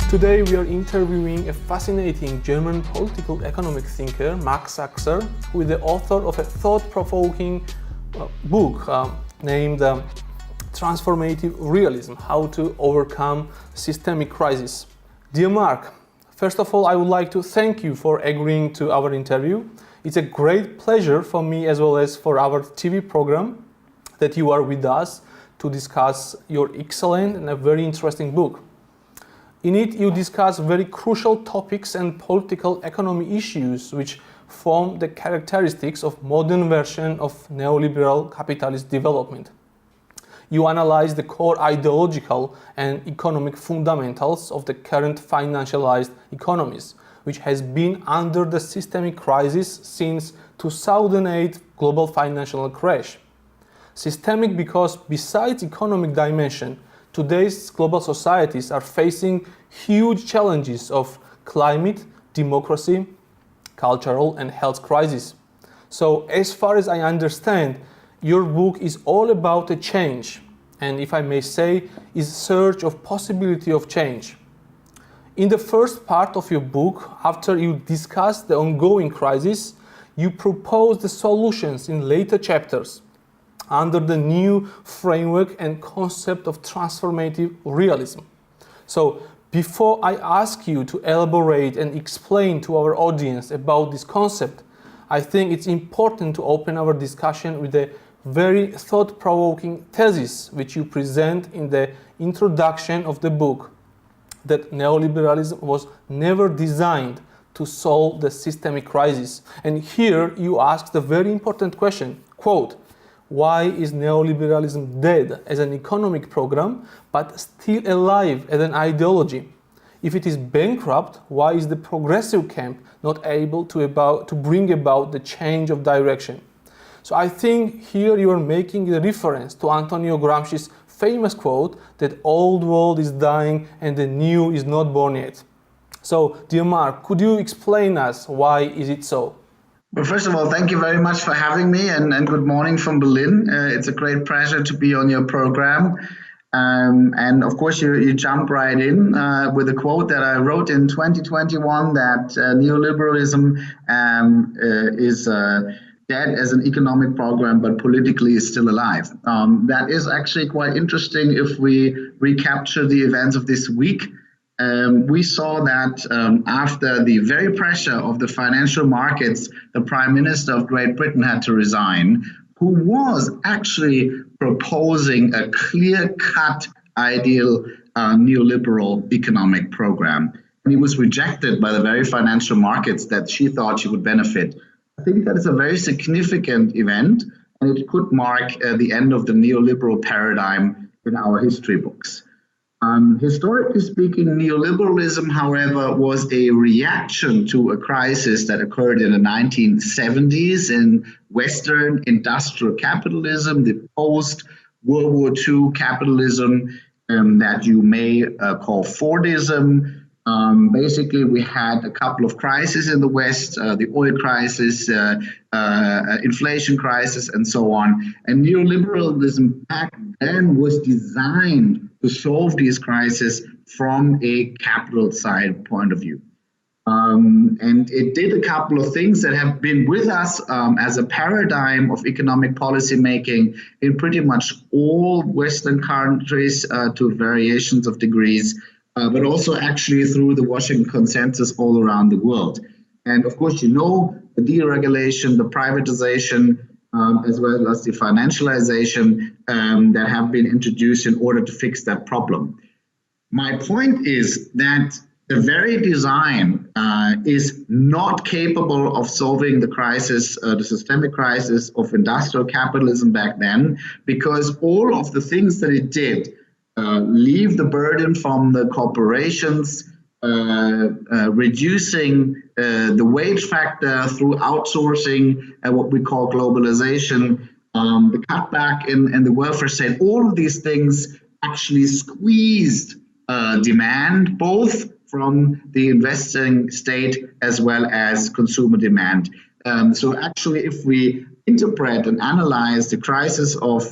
Today we are interviewing a fascinating German political economic thinker, Marc Saxer, who is the author of a thought-provoking book named Transformative Realism, How to Overcome Systemic Crises. Dear Marc, first of all, I would like to thank you for agreeing to our interview. It's a great pleasure for me as well as for our TV program that you are with us to discuss your excellent and a very interesting book. In it, you discuss very crucial topics and political economy issues which form the characteristics of modern version of neoliberal capitalist development. You analyze the core ideological and economic fundamentals of the current financialized economies, which has been under the systemic crisis since 2008 global financial crash. Systemic because besides economic dimension, today's global societies are facing huge challenges of climate, democracy, cultural and health crises. So as far as I understand, your book is all about a change, and if I may say, is search of possibility of change. In the first part of your book, after you discuss the ongoing crisis, you propose the solutions in later chapters under the new framework and concept of transformative realism. So, before I ask you to elaborate and explain to our audience about this concept, I think it's important to open our discussion with a very thought-provoking thesis which you present in the introduction of the book, that neoliberalism was never designed to solve the systemic crisis. And here you ask the very important question, quote, why is neoliberalism dead as an economic program but still alive as an ideology? If it is bankrupt, why is the progressive camp not able to bring about the change of direction? So I think here you are making a reference to Antonio Gramsci's famous quote that old world is dying and the new is not born yet. So, dear Marc, could you explain us why is it so? Well, first of all, thank you very much for having me and good morning from Berlin. It's a great pleasure to be on your program. And of course, you jump right in with a quote that I wrote in 2021 that neoliberalism is dead as an economic program, but politically is still alive. That is actually quite interesting if we recapture the events of this week. We saw that after the very pressure of the financial markets, the Prime Minister of Great Britain had to resign, who was actually proposing a clear-cut, ideal neoliberal economic program. And he was rejected by the very financial markets that she thought she would benefit. I think that is a very significant event, and it could mark the end of the neoliberal paradigm in our history books. Historically speaking, neoliberalism, however, was a reaction to a crisis that occurred in the 1970s in Western industrial capitalism, the post-World War II capitalism that you may call Fordism. Basically, we had a couple of crises in the West, the oil crisis, inflation crisis, and so on. And neoliberalism back then was designed to solve these crises from a capital side point of view. And it did a couple of things that have been with us as a paradigm of economic policy making in pretty much all Western countries to variations of degrees, but also actually through the Washington Consensus all around the world. And of course, you know, the deregulation, the privatization, as well as the financialization that have been introduced in order to fix that problem. My point is that the very design is not capable of solving the crisis, the systemic crisis of industrial capitalism back then, because all of the things that it did leave the burden from the corporations, reducing the wage factor through outsourcing and what we call globalization, the cutback in the welfare state. All of these things actually squeezed demand, both from the investing state as well as consumer demand. So actually, if we interpret and analyze the crisis of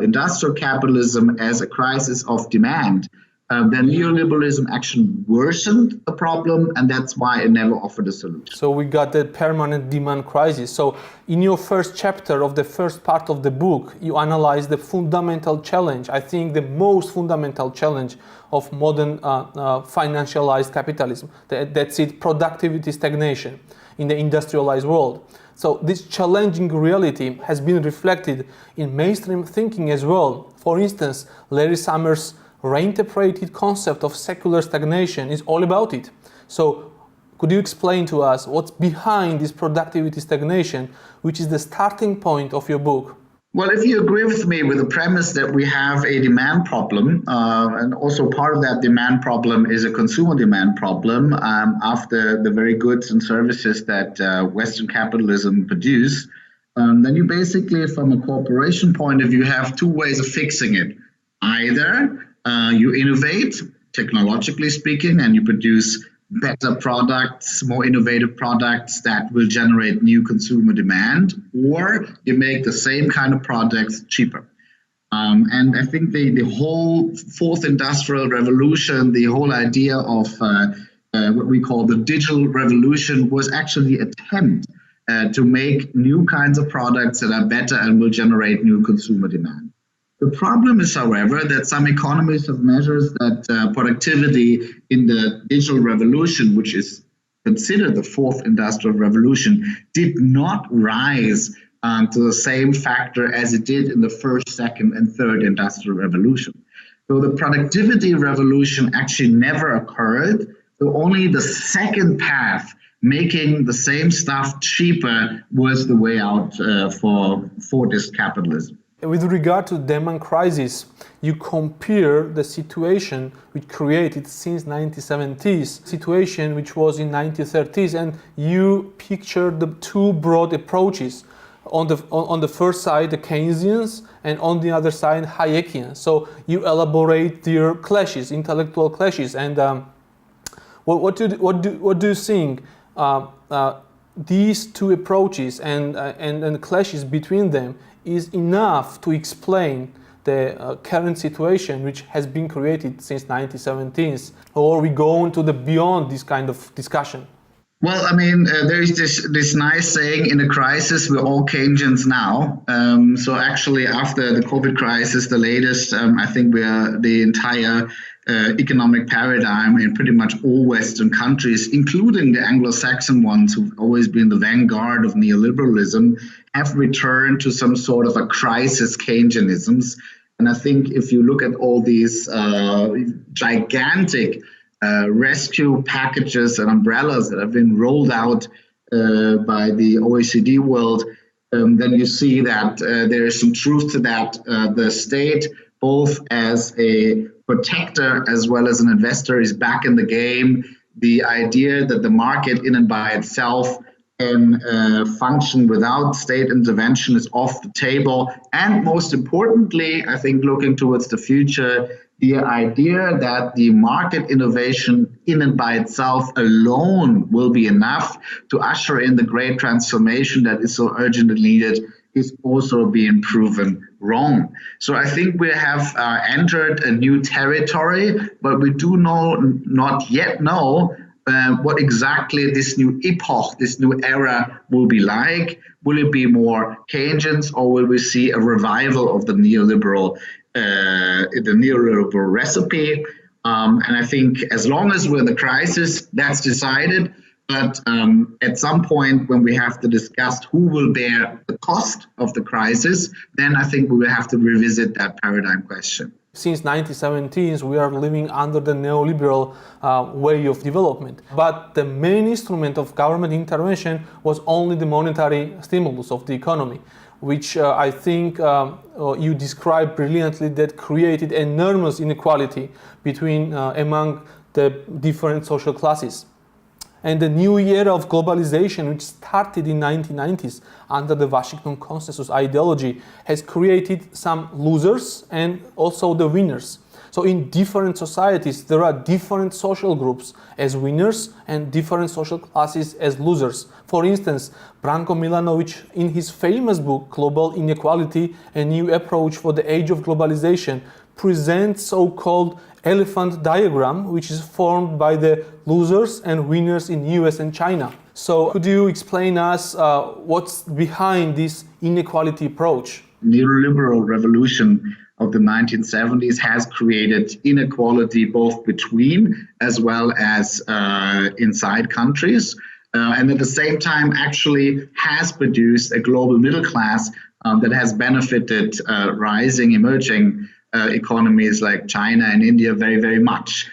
industrial capitalism as a crisis of demand, then neoliberalism actually worsened the problem, and that's why it never offered a solution. So we got the permanent demand crisis. So in your first chapter of the first part of the book, you analyze the fundamental challenge, I think the most fundamental challenge of modern financialized capitalism. That's it, productivity stagnation in the industrialized world. So this challenging reality has been reflected in mainstream thinking as well. For instance, Larry Summers' reinterpreted concept of secular stagnation is all about it. So could you explain to us what's behind this productivity stagnation, which is the starting point of your book? Well, if you agree with me with the premise that we have a demand problem, and also part of that demand problem is a consumer demand problem, after the very goods and services that Western capitalism produce, then you basically, from a corporation point of view, have two ways of fixing it. Either you innovate, technologically speaking, and you produce better products, more innovative products that will generate new consumer demand, or you make the same kind of products cheaper. And I think the whole fourth industrial revolution, the whole idea of what we call the digital revolution was actually an attempt to make new kinds of products that are better and will generate new consumer demand. The problem is, however, that some economists have measured that productivity in the digital revolution, which is considered the fourth industrial revolution, did not rise to the same factor as it did in the first, second, and third industrial revolution. So the productivity revolution actually never occurred. So only the second path, making the same stuff cheaper, was the way out for Fordist capitalism. With regard to demand crisis, you compare the situation which created since 1970s, situation which was in 1930s, and you picture the two broad approaches. On the first side, the Keynesians, and on the other side, Hayekians. So you elaborate their clashes, intellectual clashes, and what do you think? These two approaches and clashes between them is enough to explain the current situation which has been created since 1970s, or we go on to the beyond this kind of discussion? Well, I mean, there is this nice saying, in a crisis, we're all Keynesians now. So actually, after the COVID crisis, the latest, I think we are the entire economic paradigm in pretty much all Western countries, including the Anglo-Saxon ones who've always been the vanguard of neoliberalism, have returned to some sort of a crisis Keynesianisms. And I think if you look at all these gigantic rescue packages and umbrellas that have been rolled out by the OECD world, then you see that there is some truth to that. The state, both as a protector as well as an investor, is back in the game. The idea that the market in and by itself can function without state intervention is off the table. And most importantly, I think looking towards the future, the idea that the market innovation in and by itself alone will be enough to usher in the great transformation that is so urgently needed is also being proven wrong. So I think we have entered a new territory, but we do not yet know what exactly this new epoch, this new era will be like. Will it be more Keynesians, or will we see a revival of the neoliberal recipe? And I think as long as we're in the crisis, that's decided. But at some point when we have to discuss who will bear the cost of the crisis, then I think we will have to revisit that paradigm question. Since 1970s, we are living under the neoliberal way of development. But the main instrument of government intervention was only the monetary stimulus of the economy, which I think you described brilliantly, that created enormous inequality between among the different social classes. And the new era of globalization, which started in 1990s under the Washington Consensus ideology, has created some losers and also the winners. So in different societies, there are different social groups as winners and different social classes as losers. For instance, Branko Milanovic, in his famous book, Global Inequality, A New Approach for the Age of Globalization, presents so-called elephant diagram, which is formed by the losers and winners in US and China. So could you explain us what's behind this inequality approach? Neoliberal revolution of the 1970s has created inequality both between as well as inside countries. And at the same time actually has produced a global middle class that has benefited rising, emerging economies like China and India very, very much.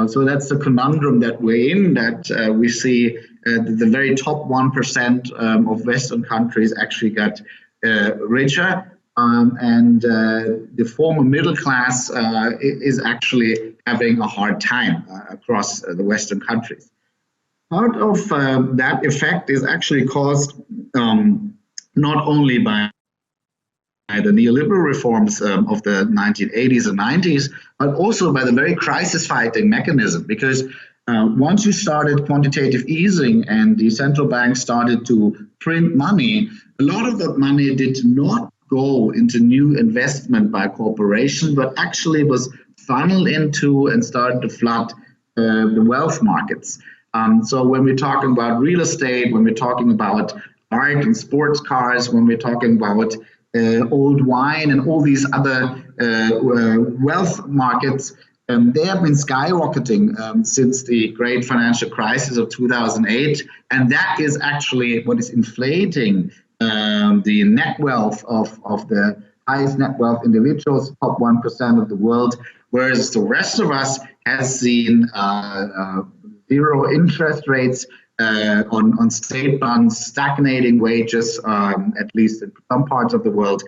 So that's the conundrum that we're in, that we see the very top 1% of Western countries actually got richer, and the former middle class is actually having a hard time across the Western countries. Part of that effect is actually caused not only by the neoliberal reforms of the 1980s and 90s, but also by the very crisis-fighting mechanism. Because once you started quantitative easing and the central bank started to print money, a lot of that money did not go into new investment by corporation, but actually was funneled into and started to flood the wealth markets. So when we're talking about real estate, when we're talking about art and sports cars, when we're talking about old wine and all these other wealth markets, they have been skyrocketing since the great financial crisis of 2008. And that is actually what is inflating the net wealth of the highest net wealth individuals, top 1% of the world, whereas the rest of us has seen zero interest rates on state bonds, stagnating wages, at least in some parts of the world,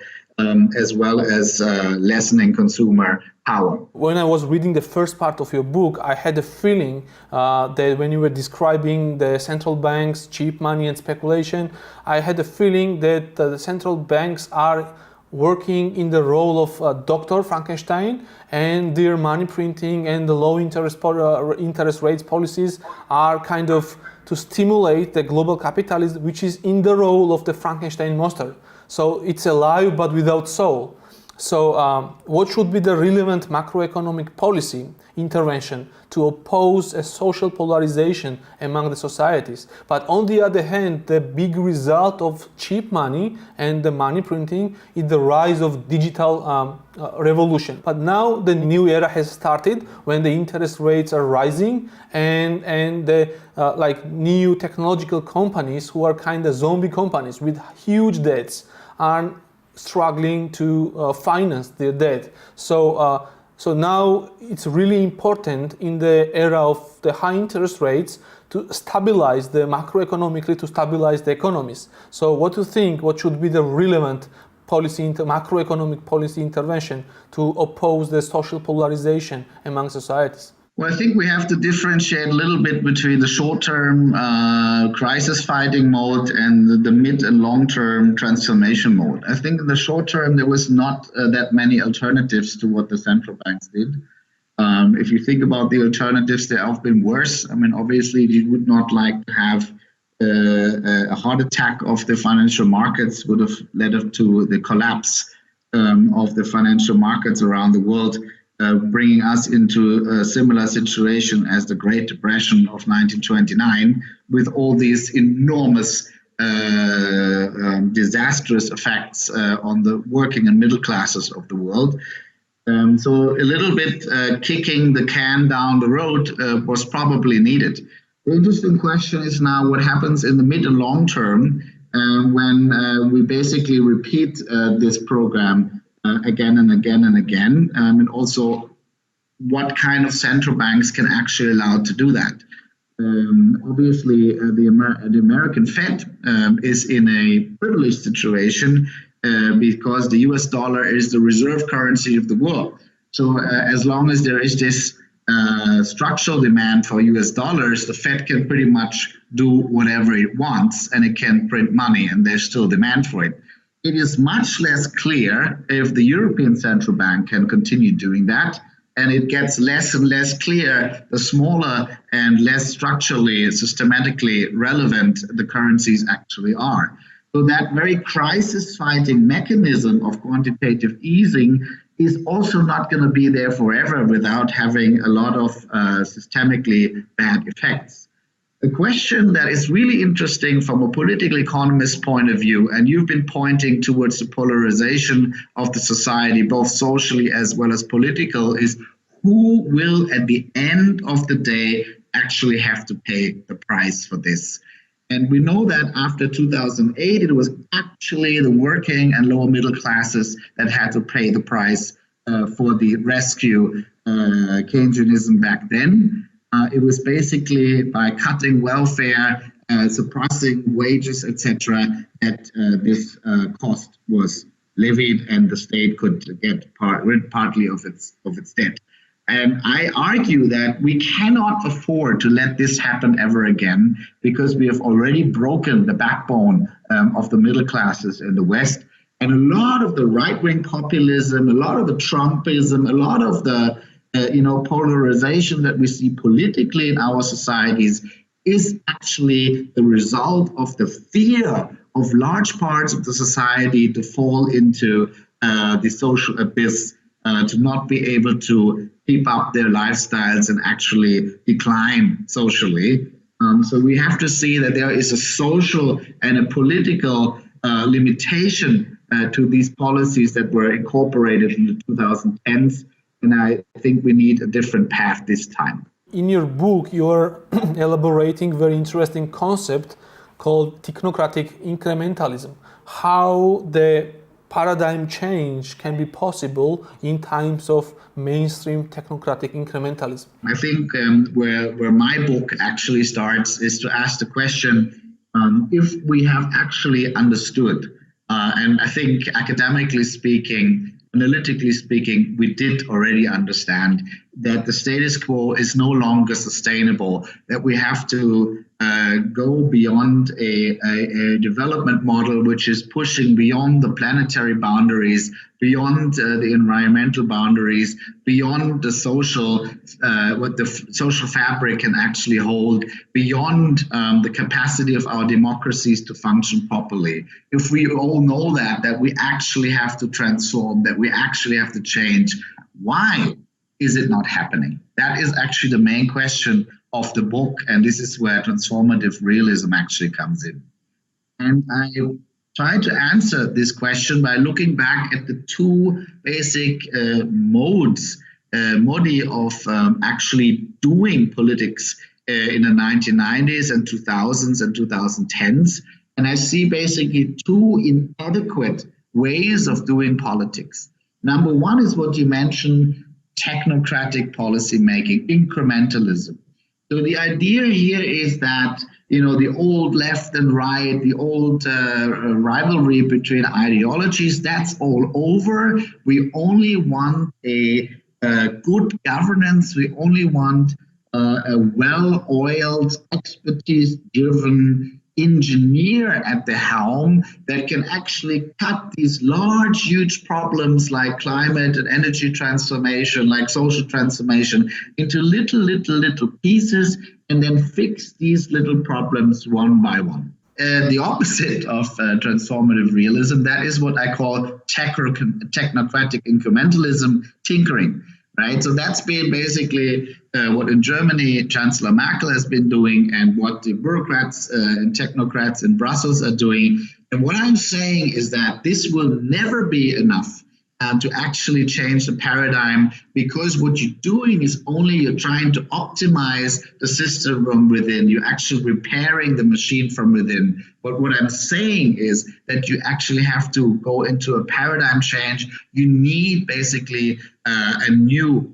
as well as lessening consumer power. When I was reading the first part of your book, I had a feeling that when you were describing the central banks, cheap money and speculation, I had a feeling that the central banks are working in the role of Dr. Frankenstein, and their money printing and the low interest rates policies are kind of to stimulate the global capitalism, which is in the role of the Frankenstein monster. So it's alive but without soul. So what should be the relevant macroeconomic policy intervention to oppose a social polarization among the societies? But on the other hand, the big result of cheap money and the money printing is the rise of digital revolution. But now the new era has started when the interest rates are rising and the like new technological companies who are kind of zombie companies with huge debts are struggling to finance their debt. So now it's really important in the era of the high interest rates to stabilize the macroeconomically, to stabilize the economies. So what do you think, what should be the relevant policy, macroeconomic policy intervention to oppose the social polarization among societies? Well, I think we have to differentiate a little bit between the short-term crisis fighting mode and the mid and long-term transformation mode. I think in the short term, there was not that many alternatives to what the central banks did. If you think about the alternatives, they have been worse. I mean, obviously, you would not like to have a heart attack of the financial markets would have led up to the collapse of the financial markets around the world. Bringing us into a similar situation as the Great Depression of 1929, with all these enormous disastrous effects on the working and middle classes of the world. So a little bit kicking the can down the road was probably needed. The interesting question is now what happens in the mid and long term when we basically repeat this program again and again and again, and also what kind of central banks can actually allow to do that. Obviously, the American Fed is in a privileged situation because the US dollar is the reserve currency of the world. So as long as there is this structural demand for US dollars, the Fed can pretty much do whatever it wants and it can print money and there's still demand for it. It is much less clear if the European Central Bank can continue doing that. and it gets less and less clear the smaller and less structurally, systematically relevant the currencies actually are. So that very crisis-fighting mechanism of quantitative easing is also not going to be there forever without having a lot of systemically bad effects. The question that is really interesting from a political economist point of view, and you've been pointing towards the polarization of the society, both socially as well as political, is who will at the end of the day actually have to pay the price for this? And we know that after 2008, it was actually the working and lower middle classes that had to pay the price for the rescue Keynesianism back then. It was basically by cutting welfare, suppressing wages, etc., that this cost was levied, and the state could get rid partly of its debt. And I argue that we cannot afford to let this happen ever again, because we have already broken the backbone of the middle classes in the West. And a lot of the right-wing populism, a lot of the Trumpism, a lot of the polarization that we see politically in our societies is actually the result of the fear of large parts of the society to fall into the social abyss, to not be able to keep up their lifestyles and actually decline socially. So we have to see that there is a social and a political limitation to these policies that were incorporated in the 2010s. And I think we need a different path this time. In your book, you're elaborating a very interesting concept called technocratic incrementalism. How the paradigm change can be possible in times of mainstream technocratic incrementalism. I think where my book actually starts is to ask the question, if we have actually understood, and I think academically speaking, analytically speaking, we did already understand that the status quo is no longer sustainable, that we have to go beyond a development model which is pushing beyond the planetary boundaries, beyond the environmental boundaries, beyond the social, what the social fabric can actually hold, beyond the capacity of our democracies to function properly. If we all know that we actually have to transform, that we actually have to change, why is it not happening? That is actually the main question of the book, and this is where transformative realism actually comes in. And I try to answer this question by looking back at the two basic modi of actually doing politics in the 1990s and 2000s and 2010s. And I see basically two inadequate ways of doing politics. Number one is what you mentioned, technocratic policy making, incrementalism. So the idea here is that, the old left and right, the old rivalry between ideologies, that's all over. We only want a good governance. We only want a well-oiled, expertise-driven engineer at the helm that can actually cut these large, huge problems like climate and energy transformation, like social transformation, into little pieces, and then fix these little problems one by one. The opposite of transformative realism, that is what I call technocratic incrementalism, tinkering. Right, so that's been basically what in Germany Chancellor Merkel has been doing, and what the bureaucrats and technocrats in Brussels are doing. And what I'm saying is that this will never be enough to actually change the paradigm, because what you're doing is only you're trying to optimize the system from within. You're actually repairing the machine from within. But what I'm saying is that you actually have to go into a paradigm change. You need basically a new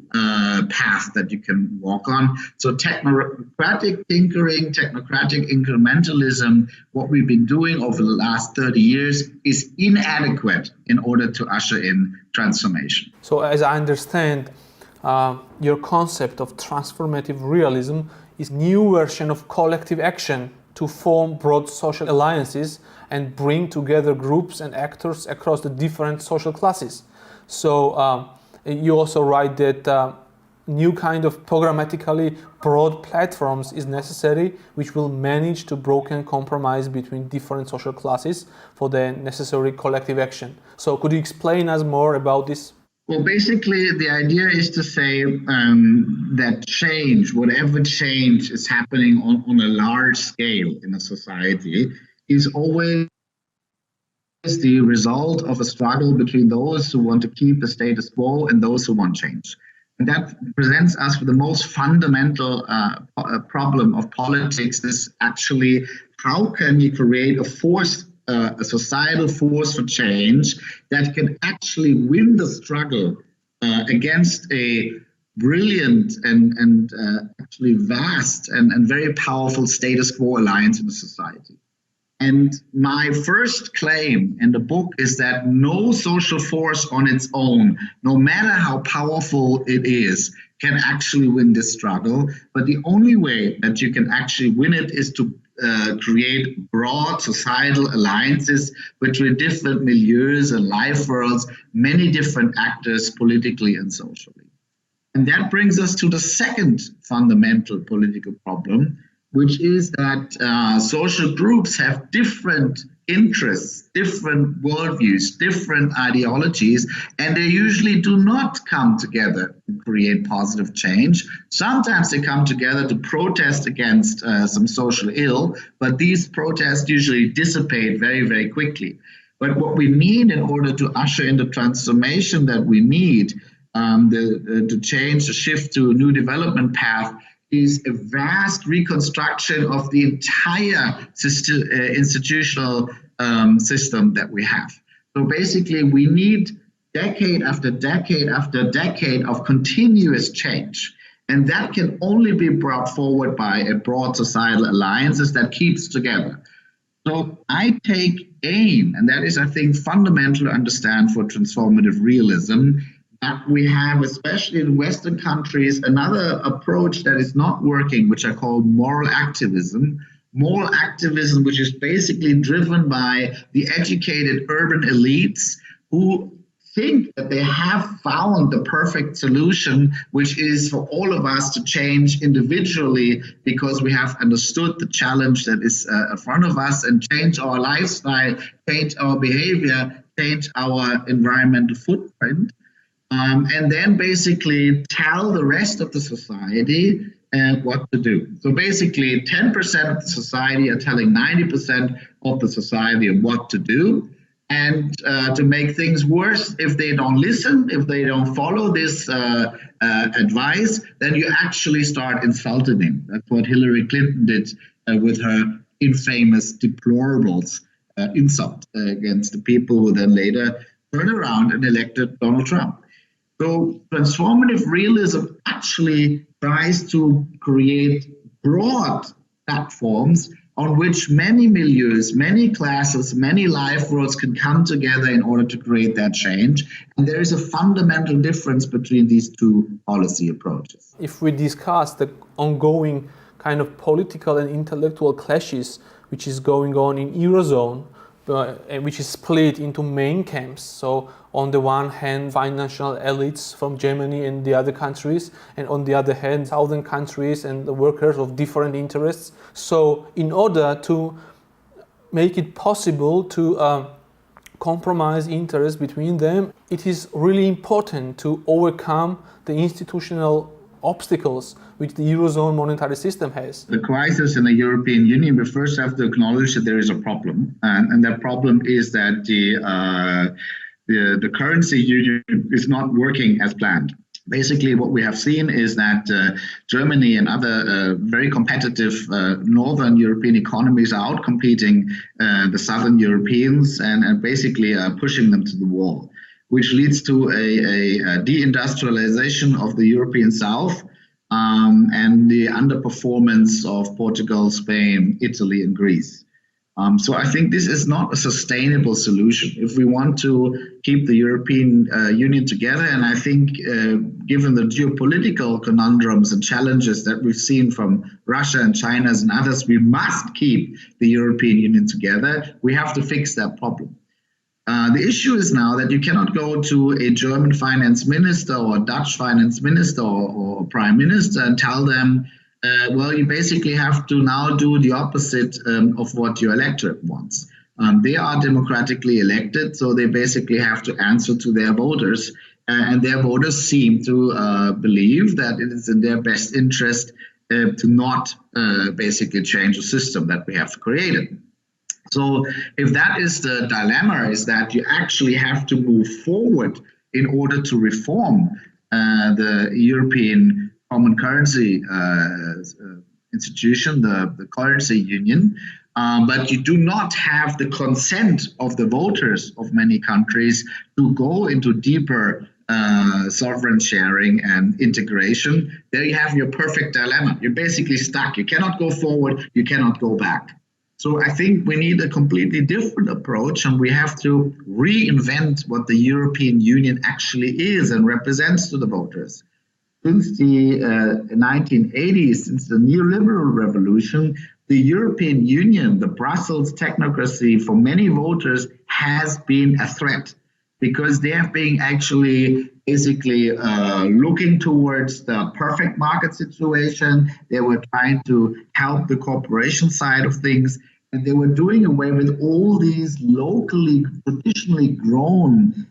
path that you can walk on. So technocratic tinkering, technocratic incrementalism, what we've been doing over the last 30 years is inadequate in order to usher in transformation. So as I understand, your concept of transformative realism is a new version of collective action to form broad social alliances and bring together groups and actors across the different social classes. So you also write that new kind of programmatically broad platforms is necessary, which will manage to broker compromise between different social classes for the necessary collective action. So could you explain us more about this? Well, basically, the idea is to say that change, whatever change is happening on a large scale in a society, is always the result of a struggle between those who want to keep the status quo and those who want change. And that presents us with the most fundamental problem of politics is actually how can you create a force, a societal force for change that can actually win the struggle against a brilliant and actually vast and very powerful status quo alliance in the society. And my first claim in the book is that no social force on its own, no matter how powerful it is, can actually win this struggle. But the only way that you can actually win it is to create broad societal alliances between different milieus and life worlds, many different actors politically and socially. And that brings us to the second fundamental political problem, which is that social groups have different interests, different worldviews, different ideologies, and they usually do not come together to create positive change. Sometimes they come together to protest against some social ill, but these protests usually dissipate very, very quickly. But what we need in order to usher in the transformation that we need to change, to shift to a new development path, is a vast reconstruction of the entire institutional system that we have. So basically, we need decade after decade after decade of continuous change. And that can only be brought forward by a broad societal alliances that keeps together. So I take aim, and that is, I think, fundamental to understand for transformative realism, that we have, especially in Western countries, another approach that is not working, which I call moral activism. Moral activism, which is basically driven by the educated urban elites who think that they have found the perfect solution, which is for all of us to change individually because we have understood the challenge that is in front of us and change our lifestyle, change our behavior, change our environmental footprint. And then basically tell the rest of the society what to do. So basically 10% of the society are telling 90% of the society what to do. And to make things worse, if they don't listen, if they don't follow this advice, then you actually start insulting them. That's what Hillary Clinton did with her infamous deplorables insult against the people who then later turned around and elected Donald Trump. So transformative realism actually tries to create broad platforms on which many milieus, many classes, many life worlds can come together in order to create that change. And there is a fundamental difference between these two policy approaches. If we discuss the ongoing kind of political and intellectual clashes which is going on in Eurozone, which is split into main camps. So on the one hand, financial elites from Germany and the other countries, and on the other hand, southern countries and the workers of different interests. So in order to make it possible to compromise interests between them, it is really important to overcome the institutional obstacles which the Eurozone monetary system has. The crisis in the European Union, we first have to acknowledge that there is a problem. And that problem is that the currency union is not working as planned. Basically, what we have seen is that Germany and other very competitive northern European economies are outcompeting the southern Europeans and basically pushing them to the wall, which leads to a deindustrialization of the European South and the underperformance of Portugal, Spain, Italy, and Greece. So I think this is not a sustainable solution if we want to keep the European Union together. And I think given the geopolitical conundrums and challenges that we've seen from Russia and China and others, we must keep the European Union together. We have to fix that problem. The issue is now that you cannot go to a German finance minister or Dutch finance minister or prime minister and tell them, well, you basically have to now do the opposite of what your electorate wants. They are democratically elected, so they basically have to answer to their voters. And their voters seem to believe that it is in their best interest to not basically change the system that we have created. So if that is the dilemma, is that you actually have to move forward in order to reform the European common currency institution, the currency union, but you do not have the consent of the voters of many countries to go into deeper sovereign sharing and integration, there you have your perfect dilemma. You're basically stuck. You cannot go forward, you cannot go back. So I think we need a completely different approach, and we have to reinvent what the European Union actually is and represents to the voters. Since the 1980s, since the neoliberal revolution, the European Union, the Brussels technocracy, for many voters has been a threat, because they have been actually basically looking towards the perfect market situation. They were trying to help the corporation side of things, and they were doing away with all these locally, traditionally grown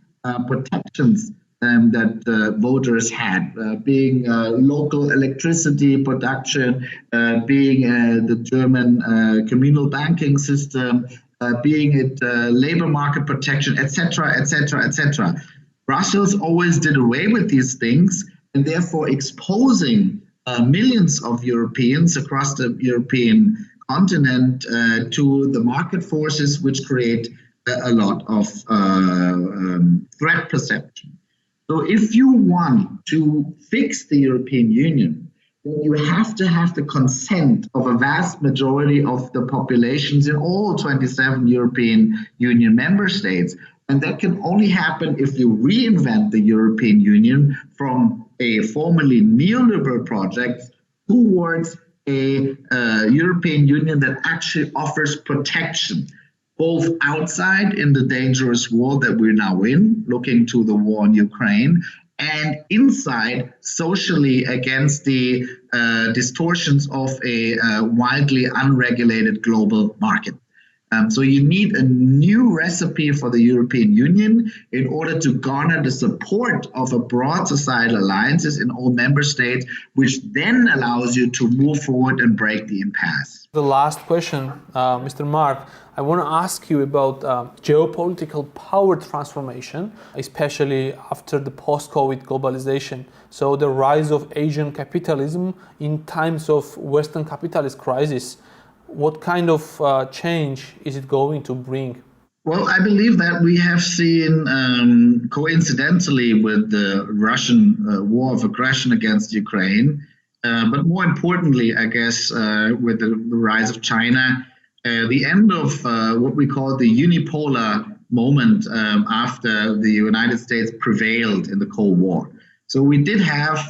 protections that voters had, being local electricity production, being the German communal banking system, being it labor market protection, etc., etc., etc. Brussels always did away with these things, and therefore exposing millions of Europeans across the European continent to the market forces, which create a lot of threat perception. So if you want to fix the European Union, then you have to have the consent of a vast majority of the populations in all 27 European Union member states. And that can only happen if you reinvent the European Union from a formerly neoliberal project towards a European Union that actually offers protection, both outside in the dangerous war that we're now in, looking to the war in Ukraine, and inside socially against the distortions of a widely unregulated global market. So you need a new recipe for the European Union in order to garner the support of a broad societal alliances in all member states, which then allows you to move forward and break the impasse. The last question, Mr. Marc, I want to ask you about geopolitical power transformation, especially after the post-COVID globalization. So the rise of Asian capitalism in times of Western capitalist crisis. What kind of change is it going to bring? Well, I believe that we have seen, coincidentally with the Russian war of aggression against Ukraine, but more importantly, I guess, with the rise of China, the end of what we call the unipolar moment after the United States prevailed in the Cold War. So we did have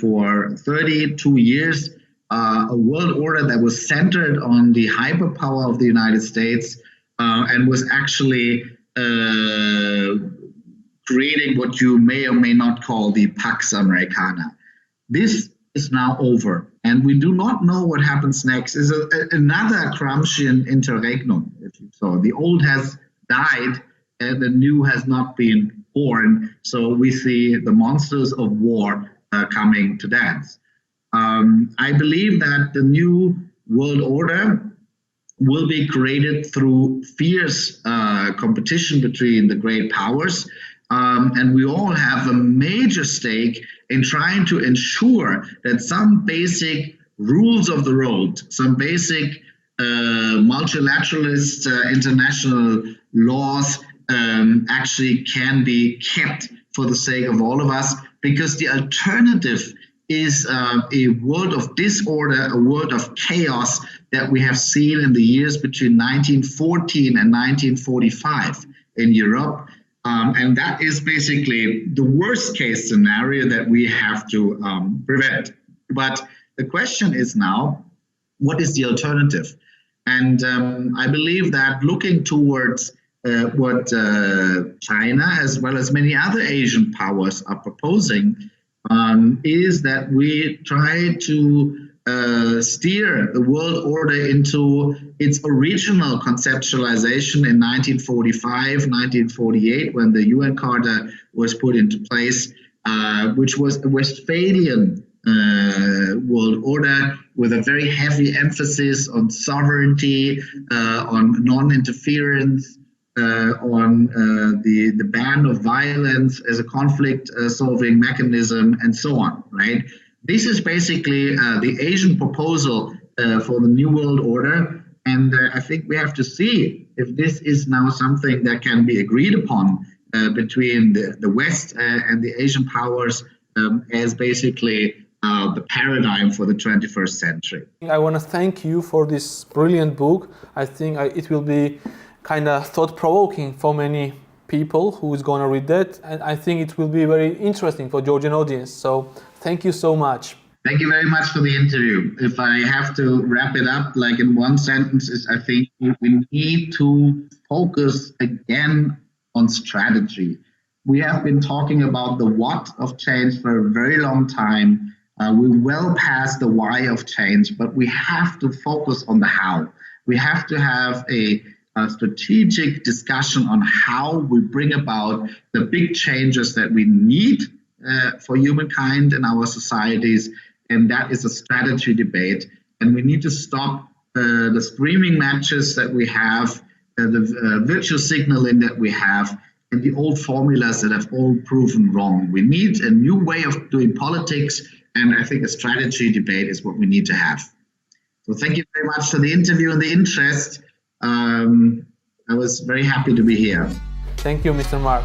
for 32 years a world order that was centered on the hyperpower of the United States and was actually creating what you may or may not call the Pax Americana. This is now over, and we do not know what happens next. Is another Gramscian interregnum, if you saw. The old has died, and the new has not been born. So we see the monsters of war coming to dance. I believe that the new world order will be created through fierce competition between the great powers. And we all have a major stake in trying to ensure that some basic rules of the road, some basic multilateralist international laws actually can be kept for the sake of all of us, because the alternative is a world of disorder, a world of chaos that we have seen in the years between 1914 and 1945 in Europe. And that is basically the worst case scenario that we have to prevent. But the question is now, what is the alternative? And I believe that looking towards what China, as well as many other Asian powers, are proposing is that we try to steer the world order into its original conceptualization in 1945, 1948, when the UN Charter was put into place, which was a Westphalian world order with a very heavy emphasis on sovereignty, on non-interference, on the ban of violence as a conflict-solving mechanism, and so on, right? This is basically the Asian proposal for the New World Order, and I think we have to see if this is now something that can be agreed upon between the West and the Asian powers as basically the paradigm for the 21st century. I want to thank you for this brilliant book. I think it will be kind of thought-provoking for many people who is going to read that, and I think it will be very interesting for Georgian audience. So thank you so much. Thank you very much for the interview. If I have to wrap it up like in one sentence, is I think we need to focus again on strategy. We have been talking about the what of change for a very long time. We're well past the why of change, but we have to focus on the how. We have to have a strategic discussion on how we bring about the big changes that we need for humankind and our societies, and that is a strategy debate. And we need to stop the screaming matches that we have, the virtue signaling that we have, and the old formulas that have all proven wrong. We need a new way of doing politics, and I think a strategy debate is what we need to have. So thank you very much for the interview and the interest. I was very happy to be here. Thank you, Mr. Marc.